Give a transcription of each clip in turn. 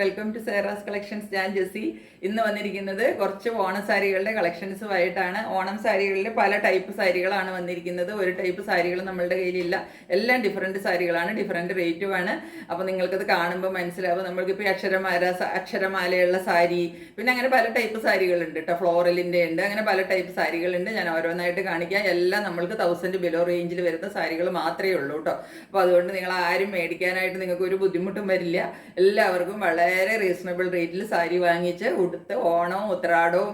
Welcome to Sera's collections. ഞാൻ ജെസ്സി. ഇന്ന് വന്നിരിക്കുന്നത് കുറച്ച് ഓണസാരികളുടെ കളക്ഷൻസുമായിട്ടാണ്. ഓണം സാരികളിൽ പല ടൈപ്പ് സാരികളാണ് വന്നിരിക്കുന്നത്. ഒരു ടൈപ്പ് സാരികൾ നമ്മളുടെ കയ്യിലില്ല. എല്ലാം ഡിഫറെൻറ്റ് സാരികളാണ്, ഡിഫറെൻറ്റ് റേറ്റുമാണ്. അപ്പോൾ നിങ്ങൾക്കത് കാണുമ്പോൾ മനസ്സിലാവും. നമ്മൾക്കിപ്പോൾ അക്ഷരമാലയുള്ള സാരി, പിന്നെ അങ്ങനെ പല ടൈപ്പ് സാരികളുണ്ട് കേട്ടോ. ഫ്ലോറലിൻ്റെ ഉണ്ട്, അങ്ങനെ പല ടൈപ്പ് സാരികളുണ്ട്. ഞാൻ ഓരോന്നായിട്ട് കാണിക്കാം. എല്ലാം നമ്മൾക്ക് 1000 ബിലോ റേഞ്ചിൽ വരുന്ന സാരികൾ മാത്രമേ ഉള്ളൂ കേട്ടോ. അപ്പോൾ അതുകൊണ്ട് നിങ്ങൾ ആരും മേടിക്കാനായിട്ട് നിങ്ങൾക്ക് ഒരു ബുദ്ധിമുട്ടും വരില്ല. എല്ലാവർക്കും വളരെ റീസണബിൾ റേറ്റിൽ സാരി വാങ്ങിച്ച് ഉടുത്ത് ഓണവും ഉത്രാടവും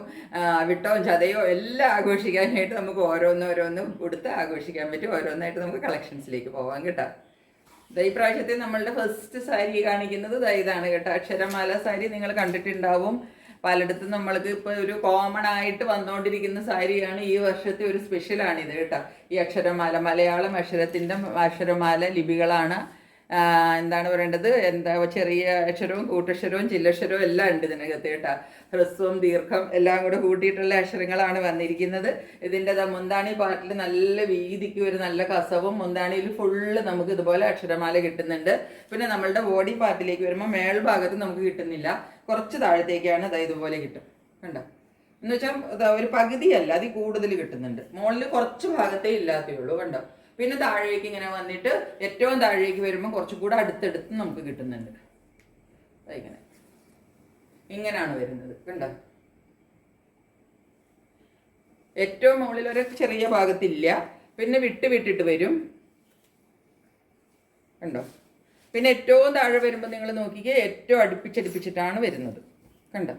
വിട്ടവും ചതയോ എല്ലാം ആഘോഷിക്കാനായിട്ട് നമുക്ക് ഓരോന്നോരോന്നും ഉടുത്ത് ആഘോഷിക്കാൻ പറ്റും. ഓരോന്നായിട്ട് നമുക്ക് കളക്ഷൻസിലേക്ക് പോവാം കേട്ടോ. ഈ പ്രാവശ്യത്തെ നമ്മളുടെ ഫസ്റ്റ് സാരി കാണിക്കുന്നത് ഇതാണ് കേട്ടോ. അക്ഷരമാല സാരി നിങ്ങൾ കണ്ടിട്ടുണ്ടാവും. പലയിടത്തും നമ്മൾക്ക് ഇപ്പോൾ ഒരു കോമൺ ആയിട്ട് വന്നുകൊണ്ടിരിക്കുന്ന സാരിയാണ്. ഈ വർഷത്തെ ഒരു സ്പെഷ്യലാണിത് കേട്ടോ. ഈ അക്ഷരമാല, മലയാളം അക്ഷരമാല ലിപികളാണ്. എന്താണ് പറയേണ്ടത്, ചെറിയ അക്ഷരവും കൂട്ടക്ഷരവും ചില്ലക്ഷരവും എല്ലാം ഉണ്ട് ഇതിനകത്ത് കേട്ടോ. ഹ്രസ്വം ദീർഘം എല്ലാം കൂടെ കൂട്ടിയിട്ടുള്ള അക്ഷരങ്ങളാണ് വന്നിരിക്കുന്നത്. ഇതിൻ്റെ മുന്താണി പാർട്ടിൽ നല്ല വീതിക്ക് ഒരു നല്ല കസവും, മുന്താണിയിൽ ഫുള്ള് നമുക്ക് ഇതുപോലെ അക്ഷരമാല കിട്ടുന്നുണ്ട്. പിന്നെ നമ്മളുടെ ബോഡി പാർട്ടിലേക്ക് വരുമ്പോൾ മേൽഭാഗത്ത് നമുക്ക് കിട്ടുന്നില്ല, കുറച്ച് താഴത്തേക്കാണ് ഇതുപോലെ കിട്ടും കണ്ടോ. എന്ന് വെച്ചാൽ ഒരു പകുതിയല്ല, അതിൽ കൂടുതൽ കിട്ടുന്നുണ്ട്. മുകളിൽ കുറച്ച് ഭാഗത്തേ ഇല്ലാത്തേ ഉള്ളൂ കണ്ടോ. പിന്നെ താഴേക്ക് ഇങ്ങനെ വന്നിട്ട് ഏറ്റവും താഴേക്ക് വരുമ്പോൾ കുറച്ചും കൂടെ അടുത്തടുത്ത് നമുക്ക് കിട്ടുന്നുണ്ട്. ഇങ്ങനെയാണ് വരുന്നത് കണ്ടോ. ഏറ്റവും മുകളിൽ ഒരു ചെറിയ ഭാഗത്തില്ല, പിന്നെ വിട്ടിട്ട് വരും കണ്ടോ. പിന്നെ ഏറ്റവും താഴെ വരുമ്പോൾ നിങ്ങൾ നോക്കിക്കേ, ഏറ്റവും അടുപ്പിച്ചടുപ്പിച്ചിട്ടാണ് വരുന്നത് കണ്ടോ.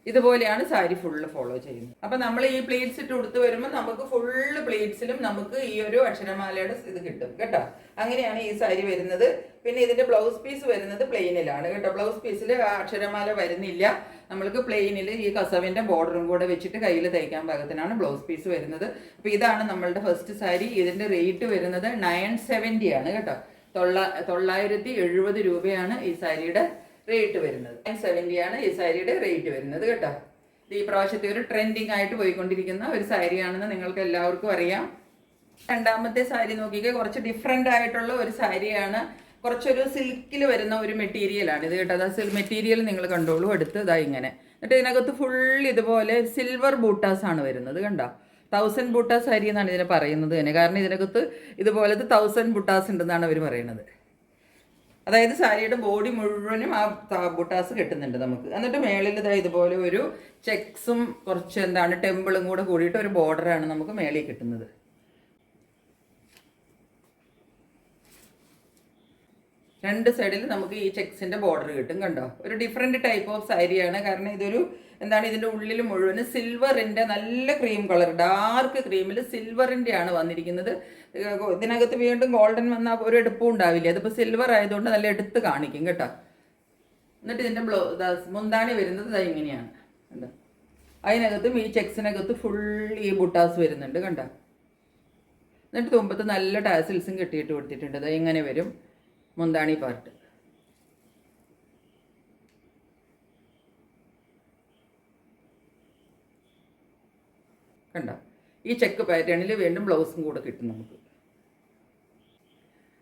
ഇതുപോലെയാണ് സാരി ഫുള്ള് ഫോളോ ചെയ്യുന്നത്. അപ്പം നമ്മൾ ഈ പ്ലേറ്റ്സ് ഇട്ട് കൊടുത്ത് വരുമ്പോൾ നമുക്ക് ഫുള്ള് പ്ലേറ്റ്സിലും നമുക്ക് ഈ ഒരു അക്ഷരമാലയുടെ ഇത് കിട്ടും കേട്ടോ. അങ്ങനെയാണ് ഈ സാരി വരുന്നത്. പിന്നെ ഇതിൻ്റെ ബ്ലൗസ് പീസ് വരുന്നത് പ്ലെയിനിലാണ് കേട്ടോ. ബ്ലൗസ് പീസിൽ അക്ഷരമാല വരുന്നില്ല. നമ്മൾക്ക് പ്ലെയിനിൽ ഈ കസവിൻ്റെ ബോർഡറും കൂടെ വെച്ചിട്ട് കയ്യിൽ തയ്ക്കാൻ പാകത്തിനാണ് ബ്ലൗസ് പീസ് വരുന്നത്. അപ്പോൾ ഇതാണ് നമ്മളുടെ ഫസ്റ്റ് സാരി. ഇതിൻ്റെ റേറ്റ് വരുന്നത് 970 ആണ് കേട്ടോ. 970 രൂപയാണ് ഈ സാരിയുടെ റേറ്റ് വരുന്നത്. 970 ആണ് ഈ സാരിയുടെ റേറ്റ് വരുന്നത് കേട്ടോ. ഇത് ഈ പ്രാവശ്യത്തെ ഒരു ട്രെൻഡിങ് ആയിട്ട് പോയിക്കൊണ്ടിരിക്കുന്ന ഒരു സാരിയാണെന്ന് നിങ്ങൾക്ക് എല്ലാവർക്കും അറിയാം. രണ്ടാമത്തെ സാരി നോക്കിക്കുക, കുറച്ച് ഡിഫറെൻ്റ് ആയിട്ടുള്ള ഒരു സാരിയാണ്. കുറച്ചൊരു സിൽക്കിൽ വരുന്ന ഒരു മെറ്റീരിയലാണ് ഇത് കേട്ടോ. അതാ മെറ്റീരിയൽ നിങ്ങൾ കണ്ടോളൂ അടുത്ത് ഇങ്ങനെ. എന്നിട്ട് ഇതിനകത്ത് ഫുൾ ഇതുപോലെ സിൽവർ ബൂട്ടാസ് ആണ് വരുന്നത് കണ്ടോ. 1000 ബൂട്ടാസ് സാരി എന്നാണ് ഇതിനെ പറയുന്നത് തന്നെ. കാരണം ഇതിനകത്ത് ഇതുപോലത്തെ 1000 ബൂട്ടാസ് ഉണ്ടെന്നാണ് അവർ പറയുന്നത്. അതായത് സാരിയുടെ ബോഡി മുഴുവനും ആ ബുട്ടാസ് കിട്ടുന്നുണ്ട് നമുക്ക്. എന്നിട്ട് മേളിൽ ഇതുപോലെ ഒരു ചെക്സും കുറച്ച് ടെമ്പിളും കൂടെ കൂടിയിട്ട് ഒരു ബോർഡറാണ് നമുക്ക് മേളിൽ കിട്ടുന്നത്. രണ്ട് സൈഡിൽ നമുക്ക് ഈ ചെക്സിൻ്റെ ബോർഡർ കിട്ടും കണ്ടോ. ഒരു ഡിഫറെൻറ്റ് ടൈപ്പ് ഓഫ് സാരിയാണ്. കാരണം ഇതൊരു ഇതിൻ്റെ ഉള്ളിൽ മുഴുവൻ സിൽവറിൻ്റെ നല്ല ക്രീം കളർ, ഡാർക്ക് ക്രീമിൽ സിൽവറിൻ്റെ ആണ് വന്നിരിക്കുന്നത്. ഇതിനകത്ത് വീണ്ടും ഗോൾഡൻ വന്നാൽ ഒരു എടുപ്പും ഉണ്ടാവില്ല. അതിപ്പോൾ സിൽവർ ആയതുകൊണ്ട് നല്ല എടുത്ത് കാണിക്കും കേട്ടോ. എന്നിട്ട് ഇതിൻ്റെ മുന്താണി വരുന്നത് ഇങ്ങനെയാണ് കണ്ടോ. അതിനകത്തും ഈ ചെക്സിനകത്ത് ഫുൾ ഈ ബുട്ടാസ് വരുന്നുണ്ട് കണ്ടോ. എന്നിട്ട് തുമ്പത്ത് നല്ല ടാസിൽസും കെട്ടിയിട്ട് കൊടുത്തിട്ടുണ്ട്. ഇങ്ങനെ വരും മുന്താണി പാർട്ട് കണ്ടോ. ഈ ചെക്ക് പാറ്റേണിൽ വീണ്ടും ബ്ലൗസും കൂടെ കിട്ടും നമുക്ക്.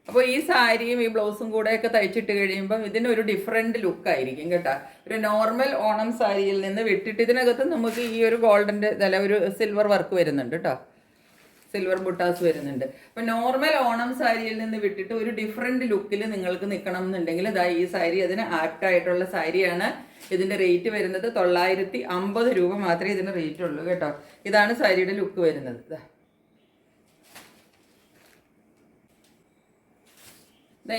അപ്പോൾ ഈ സാരിയും ഈ ബ്ലൗസും കൂടെയൊക്കെ തയ്ച്ചിട്ട് കഴിയുമ്പം ഇതിനൊരു ഡിഫറെൻറ്റ് ലുക്കായിരിക്കും കേട്ടോ. ഒരു നോർമൽ ഓണം സാരിയിൽ നിന്ന് വിട്ടിട്ട് ഇതിനകത്ത് നമുക്ക് ഈ ഒരു ഗോൾഡൻ്റെ ഒരു സിൽവർ വർക്ക് വരുന്നുണ്ട് കേട്ടോ. സിൽവർ ബുട്ടാസ് വരുന്നുണ്ട്. അപ്പം നോർമൽ ഓണം സാരിയിൽ നിന്ന് വിട്ടിട്ട് ഒരു ഡിഫറെൻറ്റ് ലുക്കിൽ നിങ്ങൾക്ക് നിൽക്കണം എന്നുണ്ടെങ്കിൽ ഈ സാരി അതിന് ആപ്റ്റായിട്ടുള്ള സാരിയാണ്. ഇതിൻ്റെ റേറ്റ് വരുന്നത് 950 രൂപ മാത്രമേ ഇതിന് റേറ്റ് ഉള്ളൂ കേട്ടോ. ഇതാണ് സാരിയുടെ ലുക്ക് വരുന്നത്.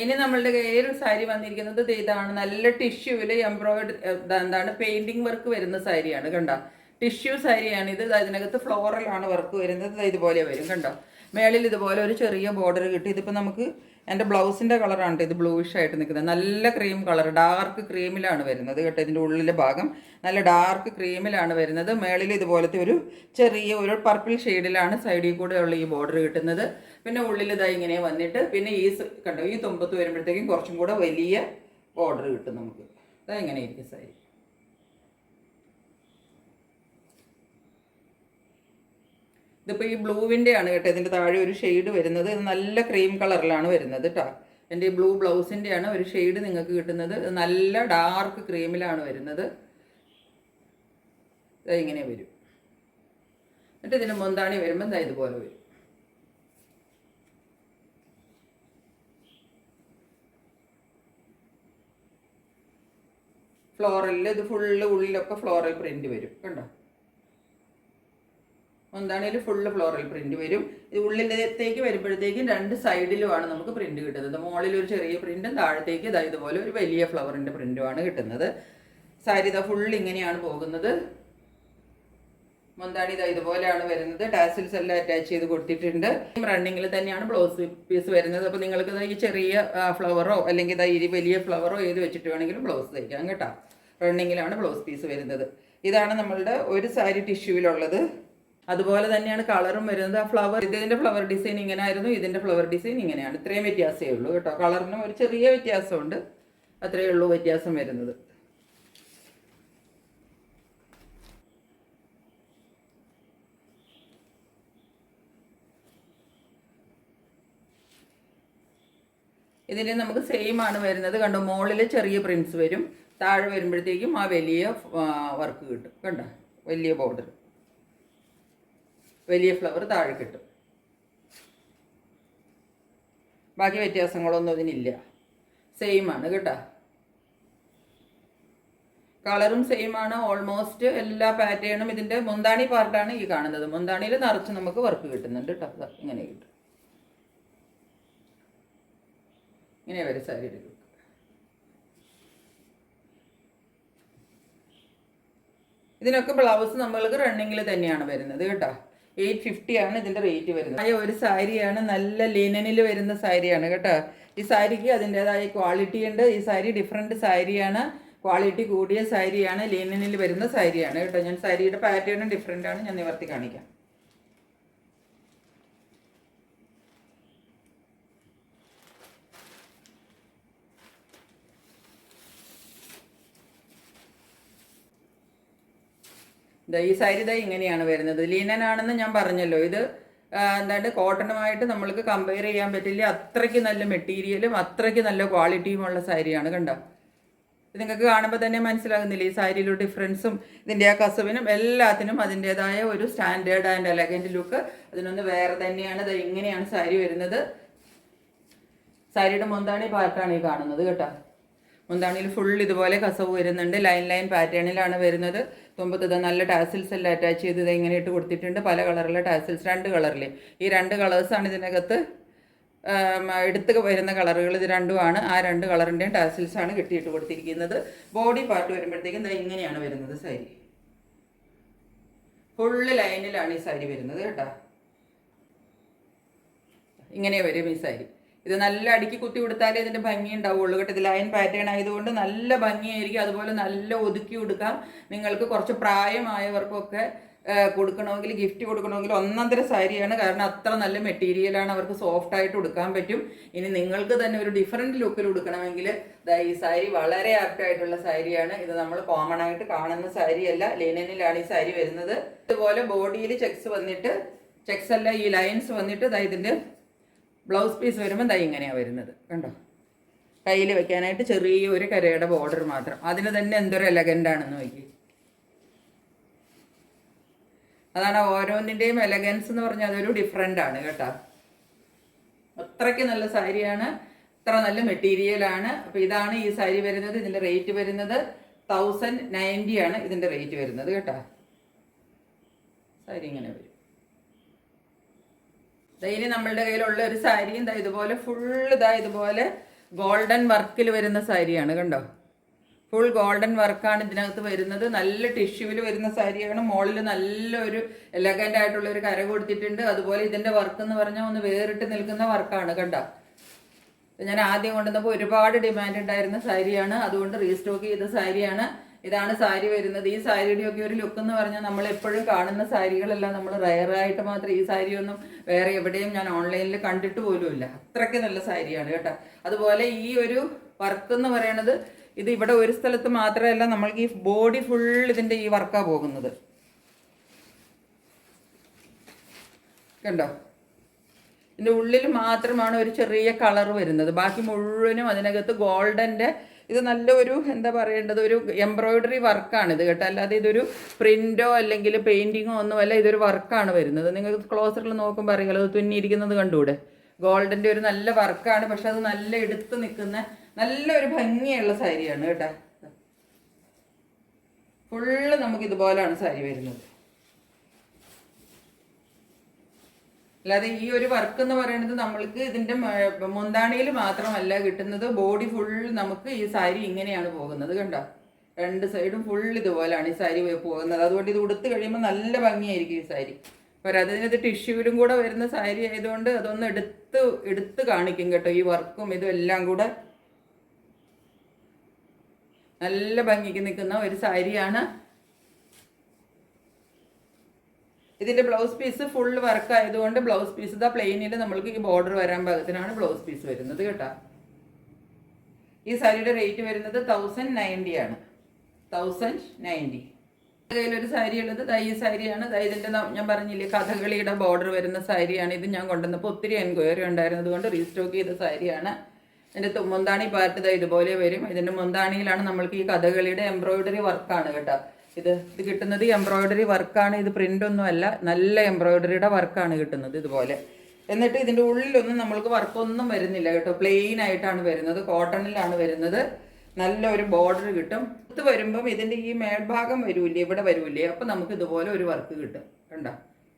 ഇനി നമ്മളുടെ കയ്യിൽ സാരി വന്നിരിക്കുന്നത് ഇതാണ്. നല്ല ടിഷ്യൂവിൽ എംബ്രോയിഡറി പെയിൻറ്റിങ് വർക്ക് വരുന്ന സാരിയാണ് കണ്ടോ. ടിഷ്യൂ സാരിയാണ് ഇത്. അതിനകത്ത് ഫ്ലോറലാണ് വർക്ക് വരുന്നത്. ഇതുപോലെ വരും കണ്ടോ. മേളിൽ ഇതുപോലെ ഒരു ചെറിയ ബോർഡർ കിട്ടി. ഇതിപ്പോൾ നമുക്ക് എൻ്റെ ബ്ലൗസിൻ്റെ കളറാണ് ഇത് ബ്ലൂയിഷ് ആയിട്ട് നിൽക്കുന്നത്. നല്ല ക്രീം കളർ, ഡാർക്ക് ക്രീമിലാണ് വരുന്നത് കേട്ടോ. ഇതിൻ്റെ ഉള്ളിലെ ഭാഗം നല്ല ഡാർക്ക് ക്രീമിലാണ് വരുന്നത്. മേളിൽ ഇതുപോലത്തെ ഒരു ചെറിയ ഒരു പർപ്പിൾ ഷെയ്ഡിലാണ് സൈഡിൽ കൂടെ ഉള്ള ഈ ബോർഡർ കിട്ടുന്നത്. പിന്നെ ഉള്ളിൽ ഇങ്ങനെ വന്നിട്ട് പിന്നെ ഈ കണ്ടോ ഈ തുമ്പത്ത് വരുമ്പോഴത്തേക്കും കുറച്ചും കൂടെ വലിയ ബോർഡർ കിട്ടും നമുക്ക്. ഇങ്ങനെ ഇരിക്കും സാരി. ഇതിപ്പോൾ ഈ ബ്ലൂവിൻ്റെ ആണ് കേട്ടോ. ഇതിൻ്റെ താഴെ ഒരു ഷെയ്ഡ് വരുന്നത്. ഇത് നല്ല ക്രീം കളറിലാണ് വരുന്നത് കേട്ടോ. എൻ്റെ ഈ ബ്ലൂ ബ്ലൗസിൻ്റെയാണ് ഒരു ഷെയ്ഡ് നിങ്ങൾക്ക് കിട്ടുന്നത്. നല്ല ഡാർക്ക് ക്രീമിലാണ് വരുന്നത്. ഇങ്ങനെ വരും. എന്നിട്ട് ഇതിന് മുന്താണി വരുമ്പോൾ ഇതുപോലെ വരും. ഫ്ലോറലിൽ ഇത് ഫുള്ള് ഉള്ളിലൊക്കെ ഫ്ലോറൽ പ്രിന്റ് വരും. കണ്ടോ, മുന്താണിയിൽ ഫുള്ള് ഫ്ലോറൽ പ്രിന്റ് വരും. ഇത് ഉള്ളിലത്തേക്ക് വരുമ്പോഴത്തേക്കും 2 സൈഡിലുമാണ് നമുക്ക് പ്രിന്റ് കിട്ടുന്നത്. മുകളിൽ ഒരു ചെറിയ പ്രിന്റും താഴത്തേക്ക് ഇതുപോലെ ഒരു വലിയ ഫ്ലവറിന്റെ പ്രിന്റുമാണ് കിട്ടുന്നത്. സാരി ഫുള്ള് ഇങ്ങനെയാണ് പോകുന്നത്. മുന്താണി ഇതുപോലെയാണ് വരുന്നത്. ടാസിൽസ് എല്ലാം അറ്റാച്ച് ചെയ്ത് കൊടുത്തിട്ടുണ്ട്. റണ്ണിങ്ങിൽ തന്നെയാണ് ബ്ലൗസ് പീസ് വരുന്നത്. അപ്പോൾ നിങ്ങൾക്ക് ഈ ചെറിയ ഫ്ലവറോ അല്ലെങ്കിൽ ഈ വലിയ ഫ്ലവറോ ഏത് വെച്ചിട്ട് വേണമെങ്കിലും ബ്ലൗസ് തയ്ക്കാം കേട്ടോ. റണ്ണിങ്ങിലാണ് ബ്ലൗസ് പീസ് വരുന്നത്. ഇതാണ് നമ്മളുടെ ഒരു സാരി ടിഷ്യൂവിലുള്ളത്. അതുപോലെ തന്നെയാണ് കളറും വരുന്നത്. ആ ഫ്ലവർ ഇതിൻ്റെ ഫ്ലവർ ഡിസൈൻ ഇങ്ങനെ ആയിരുന്നു, ഇതിൻ്റെ ഫ്ലവർ ഡിസൈൻ ഇങ്ങനെയാണ്. ഇത്രയും വ്യത്യാസമേ ഉള്ളൂ കേട്ടോ. കളറിനും ഒരു ചെറിയ വ്യത്യാസമുണ്ട്, അത്രയേ ഉള്ളൂ വ്യത്യാസം വരുന്നത്. ഇതിൽ നമുക്ക് സെയിം ആണ് വരുന്നത്. കണ്ടോ, മുകളിൽ ചെറിയ പ്രിന്റ്സ് വരും, താഴെ വരുമ്പോഴത്തേക്കും ആ വലിയ വർക്ക് കിട്ടും. കണ്ടോ, വലിയ ബോർഡർ, വലിയ ഫ്ലവർ താഴെ കിട്ടും. ബാക്കി വ്യത്യാസങ്ങളൊന്നും ഇതിനില്ല, സെയിം ആണ് കേട്ടോ. കളറും സെയിം ആണ്. ഓൾമോസ്റ്റ് എല്ലാ പാറ്റേണും ഇതിൻ്റെ മുന്താണി പാർട്ടാണ് ഈ കാണുന്നത്. മുന്താണിയിൽ നിറച്ച് നമുക്ക് വർക്ക് കിട്ടുന്നുണ്ട് കേട്ടോ. ഇങ്ങനെ കിട്ടും. ഇങ്ങനെ വരും സാരിയുടെ ലുക്ക്. ഇതിനൊക്കെ ബ്ലൗസ് നമ്മൾക്ക് റണ്ണിങ്ങിൽ തന്നെയാണ് വരുന്നത് കേട്ടോ. 850 ആണ് ഇതിൻ്റെ റേറ്റ് വരുന്നത്. ഒരു സാരിയാണ്, നല്ല ലിനനിൽ വരുന്ന സാരിയാണ് കേട്ടോ. ഈ സാരിക്ക് അതിൻ്റെതായ ക്വാളിറ്റി ഉണ്ട്. ഈ സാരി ഡിഫറെൻറ്റ് സാരിയാണ്, ക്വാളിറ്റി കൂടിയ സാരിയാണ്, ലിനനിൽ വരുന്ന സാരിയാണ് കേട്ടോ. ഞാൻ സാരിയുടെ പാറ്റേണും ഡിഫറെൻ്റ് ആണ്, ഞാൻ നിവർത്തി കാണിക്കാം. ഈ സാരി ഇങ്ങനെയാണ് വരുന്നത്. ലിനൻ ആണെന്ന് ഞാൻ പറഞ്ഞല്ലോ. ഇത് എന്താണ് കോട്ടണുമായിട്ട് നമ്മൾക്ക് കമ്പയർ ചെയ്യാൻ പറ്റില്ല. അത്രയ്ക്ക് നല്ല മെറ്റീരിയലും അത്രയ്ക്ക് നല്ല ക്വാളിറ്റിയുമുള്ള സാരിയാണ്. കണ്ടോ, ഇത് നിങ്ങൾക്ക് കാണുമ്പോൾ തന്നെ മനസ്സിലാകുന്നില്ല ഈ സാരിയിലുള്ള ഡിഫറൻസും ഇതിൻ്റെ ആ കസവിനും എല്ലാത്തിനും അതിൻ്റെതായ ഒരു സ്റ്റാൻഡേർഡ് ആൻഡ് എലഗൻറ്റ് ലുക്ക് അതിനൊന്ന് വേറെ തന്നെയാണ്. ഇങ്ങനെയാണ് സാരി വരുന്നത്. സാരിയുടെ മുന്താണി പാർട്ടാണ് ഈ കാണുന്നത് കേട്ടോ. മുന്താണിയിൽ ഫുൾ ഇതുപോലെ കസവ് വരുന്നുണ്ട്. ലൈൻ പാറ്റേണിലാണ് വരുന്നത്. തുമ്പത്ത് നല്ല ടാസിൽസ് എല്ലാം അറ്റാച്ച് ചെയ്ത് ഇങ്ങനെ ഇട്ട് കൊടുത്തിട്ടുണ്ട്. പല കളറിലെ ടാസിൽസ്, 2 കളറിൽ. ഈ 2 കളേഴ്സാണ് ഇതിനകത്ത് എടുത്ത് വരുന്ന കളറുകൾ. ഇത് രണ്ടുമാണ്. ആ 2 കളറിൻ്റെയും ടാസിൽസാണ് കെട്ടിയിട്ട് കൊടുത്തിരിക്കുന്നത്. ബോഡി പാർട്ട് വരുമ്പോഴത്തേക്കും ഇങ്ങനെയാണ് വരുന്നത് സാരി. ഫുള്ള് ലൈനിലാണ് ഈ സാരി വരുന്നത് കേട്ടോ. ഇങ്ങനെ വരും ഈ സാരി. ഇത് നല്ല അടുക്കി കുത്തി കൊടുത്താലേ ഇതിൻ്റെ ഭംഗി ഉണ്ടാവുള്ളൂ കേട്ടോ. ഇത് ലൈൻ പാറ്റേൺ ആയതുകൊണ്ട് നല്ല ഭംഗിയായിരിക്കും. അതുപോലെ നല്ല ഒതുക്കി കൊടുക്കാം. നിങ്ങൾക്ക് കുറച്ച് പ്രായമായവർക്കൊക്കെ കൊടുക്കണമെങ്കിൽ, ഗിഫ്റ്റ് കൊടുക്കണമെങ്കിൽ ഒന്നന്തര സാരിയാണ്. കാരണം അത്ര നല്ല മെറ്റീരിയലാണ്, അവർക്ക് സോഫ്റ്റ് ആയിട്ട് കൊടുക്കാൻ പറ്റും. ഇനി നിങ്ങൾക്ക് തന്നെ ഒരു ഡിഫറെൻറ്റ് ലുക്കിൽ കൊടുക്കണമെങ്കിൽ ഈ സാരി വളരെ ആപ്റ്റായിട്ടുള്ള സാരിയാണ്. ഇത് നമ്മൾ കോമൺ ആയിട്ട് കാണുന്ന സാരിയല്ല, ലിനനിലാണ് ഈ സാരി വരുന്നത്. ഇതുപോലെ ബോഡിയിൽ ചെക്സ് വന്നിട്ട്, ചെക്സ് അല്ല ഈ ലൈൻസ് വന്നിട്ട് ഇതിൻ്റെ ബ്ലൗസ് പീസ് വരുമ്പോൾ ഇങ്ങനെയാണ് വരുന്നത്. കണ്ടോ, കയ്യിൽ വെക്കാനായിട്ട് ചെറിയൊരു കരയുടെ ബോർഡർ മാത്രം. അതിന് തന്നെ എന്തൊരു എലഗൻ്റ് ആണെന്ന് നോക്കി. അതാണ് ഓരോന്നിൻ്റെയും എലഗൻസ് എന്ന് പറഞ്ഞാൽ അതൊരു ഡിഫറെൻ്റ് ആണ് കേട്ടോ. അത്രയ്ക്ക് നല്ല സാരിയാണ്, അത്ര നല്ല മെറ്റീരിയലാണ്. അപ്പോൾ ഇതാണ് ഈ സാരി വരുന്നത്. ഇതിൻ്റെ റേറ്റ് വരുന്നത് 1090 ആണ് ഇതിൻ്റെ റേറ്റ് വരുന്നത് കേട്ടോ. സാരി ഇങ്ങനെ വരും. ഇനി നമ്മളുടെ കയ്യിലുള്ള ഒരു സാരിയും ഇതുപോലെ ഫുൾ ഇതുപോലെ ഗോൾഡൻ വർക്കിൽ വരുന്ന സാരിയാണ്. കണ്ടോ, ഫുൾ ഗോൾഡൻ വർക്കാണ് ഇതിനകത്ത് വരുന്നത്. നല്ല ടിഷ്യൂവിൽ വരുന്ന സാരിയാണ്. മുകളിൽ നല്ലൊരു എലഗൻ്റ് ആയിട്ടുള്ള ഒരു കര കൊടുത്തിട്ടുണ്ട്. അതുപോലെ ഇതിൻ്റെ വർക്ക് എന്ന് പറഞ്ഞാൽ ഒന്ന് വേറിട്ട് നിൽക്കുന്ന വർക്കാണ്. കണ്ടോ, ഞാൻ ആദ്യം കൊണ്ടുവന്നപ്പോൾ ഒരുപാട് ഡിമാൻഡ് ഉണ്ടായിരുന്ന സാരിയാണ്, അതുകൊണ്ട് റീസ്റ്റോക്ക് ചെയ്ത സാരിയാണ്. ഇതാണ് സാരി വരുന്നത്. ഈ സാരിയുടെയൊക്കെ ഒരു ലുക്ക് എന്ന് പറഞ്ഞാൽ നമ്മൾ എപ്പോഴും കാണുന്ന സാരികളെല്ലാം നമ്മൾ റയറായിട്ട് മാത്രം. ഈ സാരിയൊന്നും വേറെ എവിടെയും ഞാൻ ഓൺലൈനിൽ കണ്ടിട്ട് പോലുമില്ല. അത്രയ്ക്ക് നല്ല സാരിയാണ് കേട്ടോ. അതുപോലെ ഈ ഒരു വർക്ക് എന്ന് പറയുന്നത് ഇത് ഇവിടെ ഒരു സ്ഥലത്ത് മാത്രമല്ല, നമ്മൾക്ക് ഈ ബോഡി ഫുൾ ഇതിൻ്റെ ഈ വർക്കാണ് പോകുന്നത്. കണ്ടോ, ഇതിൻ്റെ ഉള്ളിൽ മാത്രമാണ് ഒരു ചെറിയ കളർ വരുന്നത്, ബാക്കി മുഴുവനും അതിനകത്ത് ഗോൾഡൻ്റെ ഇത് നല്ല ഒരു എന്താ പറയേണ്ടത് ഒരു എംബ്രോയിഡറി വർക്കാണ് ഇത് കേട്ടോ, അല്ലാതെ ഇതൊരു പ്രിൻറ്റോ അല്ലെങ്കിൽ പെയിൻറ്റിങ്ങോ ഒന്നുമല്ല, ഇതൊരു വർക്കാണ് വരുന്നത്. നിങ്ങൾക്ക് ക്ലോസറിൽ നോക്കുമ്പോൾ അറിയാലോ അത് തുന്നിയിരിക്കുന്നത് കണ്ടുകൂടെ. ഗോൾഡൻ്റെ ഒരു നല്ല വർക്കാണ്, പക്ഷെ അത് നല്ല എടുത്ത് നിൽക്കുന്ന നല്ലൊരു ഭംഗിയുള്ള സാരിയാണ് കേട്ടോ. ഫുള്ള് നമുക്ക് ഇതുപോലെയാണ് സാരി വരുന്നത്. അല്ലാതെ ഈ ഒരു വർക്ക് എന്ന് പറയുന്നത് നമ്മൾക്ക് ഇതിൻ്റെ മുന്താണിയിൽ മാത്രമല്ല കിട്ടുന്നത്, ബോഡി ഫുൾ നമുക്ക് ഈ സാരി ഇങ്ങനെയാണ് പോകുന്നത് കണ്ടോ. രണ്ട് സൈഡും ഫുൾ ഇതുപോലെയാണ് ഈ സാരി പോകുന്നത്. അതുകൊണ്ട് ഇത് ഉടുത്ത് കഴിയുമ്പോൾ നല്ല ഭംഗിയായിരിക്കും ഈ സാരി. അതിനകത്ത് ടിഷ്യൂവിലും കൂടെ വരുന്ന സാരി ആയതുകൊണ്ട് അതൊന്ന് എടുത്ത് കാണിക്കും കേട്ടോ. ഈ വർക്കും ഇതും എല്ലാം കൂടെ നല്ല ഭംഗിക്ക് നിൽക്കുന്ന ഒരു സാരിയാണ്. ഇതിൻ്റെ ബ്ലൗസ് പീസ് ഫുൾ വർക്ക് ആയതുകൊണ്ട് ബ്ലൗസ് പീസ് ഇതാ പ്ലെയിനിൽ നമ്മൾക്ക് ഈ ബോർഡർ വരാൻ പാകത്തിനാണ് ബ്ലൗസ് പീസ് വരുന്നത് കേട്ടോ. ഈ സാരിയുടെ റേറ്റ് വരുന്നത് 1090 ആണ്. 1090. കയ്യിലൊരു സാരി ഉള്ളത് ഈ സാരിയാണ്. ഇതിൻ്റെ ഞാൻ പറഞ്ഞില്ലേ കഥകളിയുടെ ബോർഡർ വരുന്ന സാരിയാണ്. ഇത് ഞാൻ കൊണ്ടുവന്നപ്പോൾ ഒത്തിരി എൻക്വയറി ഉണ്ടായിരുന്നത് കൊണ്ട് റീസ്റ്റോക്ക് ചെയ്ത സാരിയാണ്. ഇതിൻ്റെ മുന്താണി പാർട്ട് ഇതുപോലെ വരും. ഇതിൻ്റെ മുന്താണിയിലാണ് നമ്മൾക്ക് ഈ കഥകളിയുടെ എംബ്രോയിഡറി വർക്കാണ് കേട്ടോ. ഇത് കിട്ടുന്നത് എംബ്രോയിഡറി വർക്കാണ്, ഇത് പ്രിൻ്റ് ഒന്നും അല്ല, നല്ല എംബ്രോയിഡറിയുടെ വർക്കാണ് കിട്ടുന്നത് ഇതുപോലെ. എന്നിട്ട് ഇതിൻ്റെ ഉള്ളിലൊന്നും നമ്മൾക്ക് വർക്കൊന്നും വരുന്നില്ല കേട്ടോ, പ്ലെയിൻ ആയിട്ടാണ് വരുന്നത്, കോട്ടണിലാണ് വരുന്നത്. നല്ല ഒരു ബോർഡർ കിട്ടും. ഇത് വരുമ്പം ഇതിൻ്റെ ഈ മേൽഭാഗം വരൂല്ലേ, ഇവിടെ വരൂല്ലേ, അപ്പം നമുക്ക് ഇതുപോലെ ഒരു വർക്ക് കിട്ടും കണ്ടോ.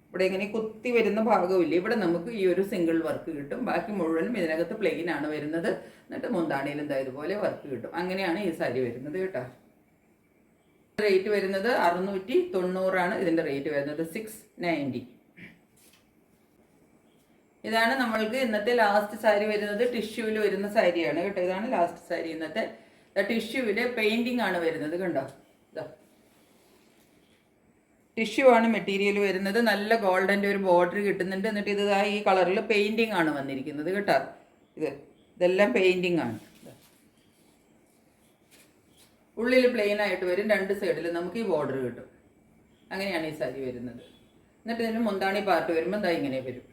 ഇവിടെ ഇങ്ങനെ കുത്തി വരുന്ന ഭാഗമില്ലേ, ഇവിടെ നമുക്ക് ഈ ഒരു സിംഗിൾ വർക്ക് കിട്ടും. ബാക്കി മുഴുവനും ഇതിനകത്ത് പ്ലെയിൻ ആണ് വരുന്നത്. എന്നിട്ട് മുന്താണിയിലും ഇതുപോലെ വർക്ക് കിട്ടും. അങ്ങനെയാണ് ഈ സാരി വരുന്നത് കേട്ടോ. റേറ്റ് വരുന്നത് 690 ഇതിൻ്റെ റേറ്റ് വരുന്നത്. 690. ഇതാണ് നമ്മൾക്ക് ഇന്നത്തെ ലാസ്റ്റ് സാരി വരുന്നത്. ടിഷ്യൂവിൽ വരുന്ന സാരിയാണ് കേട്ടോ. ഇതാണ് ലാസ്റ്റ് സാരി ഇന്നത്തെ. ടിഷ്യൂവിൽ പെയിൻറ്റിങ് ആണ് വരുന്നത് കണ്ടോ. ഇതാ ടിഷ്യൂ ആണ് മെറ്റീരിയൽ വരുന്നത്. നല്ല ഗോൾഡൻ്റെ ഒരു ബോർഡർ കിട്ടുന്നുണ്ട്. എന്നിട്ട് ഇത് ഈ കളറിൽ പെയിൻറ്റിങ് ആണ് വന്നിരിക്കുന്നത് കേട്ടോ. ഇതെല്ലാം പെയിൻറ്റിങ് ആണ്. ഉള്ളിൽ പ്ലെയിൻ ആയിട്ട് വരും, രണ്ട് സൈഡിൽ നമുക്ക് ഈ ബോർഡർ കിട്ടും. അങ്ങനെയാണ് ഈ സാരി വരുന്നത്. എന്നിട്ട് ഇതിന് മുന്താണി പാർട്ട് വരുമ്പോൾ ഇങ്ങനെ വരും.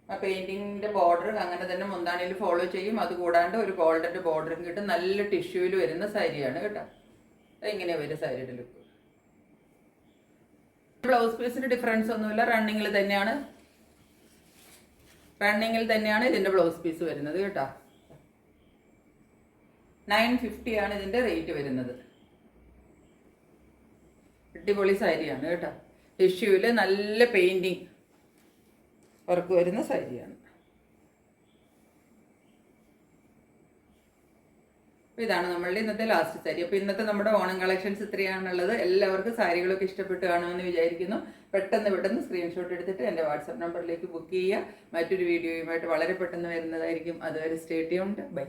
ആ പെയിൻറ്റിങ്ങിൻ്റെ ബോർഡർ അങ്ങനെ തന്നെ മുന്താണിയിൽ ഫോളോ ചെയ്യും. അതുകൂടാണ്ട് ഒരു ഗോൾഡൻ്റെ ബോർഡറും കിട്ടും. നല്ല ടിഷ്യൂവിൽ വരുന്ന സാരിയാണ് കേട്ടോ. ഇങ്ങനെ വരും സാരിയുടെ ലുക്ക്. ബ്ലൗസ് പീസിന് ഡിഫറൻസ് ഒന്നുമില്ല, റണ്ണിങ്ങിൽ തന്നെയാണ് ഇതിൻ്റെ ബ്ലൗസ് പീസ് വരുന്നത് കേട്ടോ. 950 ആണ് ഇതിൻ്റെ റേറ്റ് വരുന്നത്. അടിപൊളി സാരിയാണ് കേട്ടോ. ടിഷ്യൂവിൽ നല്ല പെയിൻറ്റിങ് വർക്ക് വരുന്ന സാരിയാണ്. അപ്പോൾ ഇതാണ് നമ്മളുടെ ഇന്നത്തെ ലാസ്റ്റ് സാരി. അപ്പോൾ ഇന്നത്തെ നമ്മുടെ ഓണം കളക്ഷൻസ് ഇത്രയാണുള്ളത്. എല്ലാവർക്കും സാരികളൊക്കെ ഇഷ്ടപ്പെട്ട് കാണുമെന്ന് വിചാരിക്കുന്നു. പെട്ടെന്ന് സ്ക്രീൻഷോട്ട് എടുത്തിട്ട് എൻ്റെ വാട്സാപ്പ് നമ്പറിലേക്ക് ബുക്ക് ചെയ്യുക. മറ്റൊരു വീഡിയോയുമായിട്ട് വളരെ പെട്ടെന്ന് വരുന്നതായിരിക്കും. അതുവരെ സ്റ്റേ ട്യൂൺഡ്. ബൈ.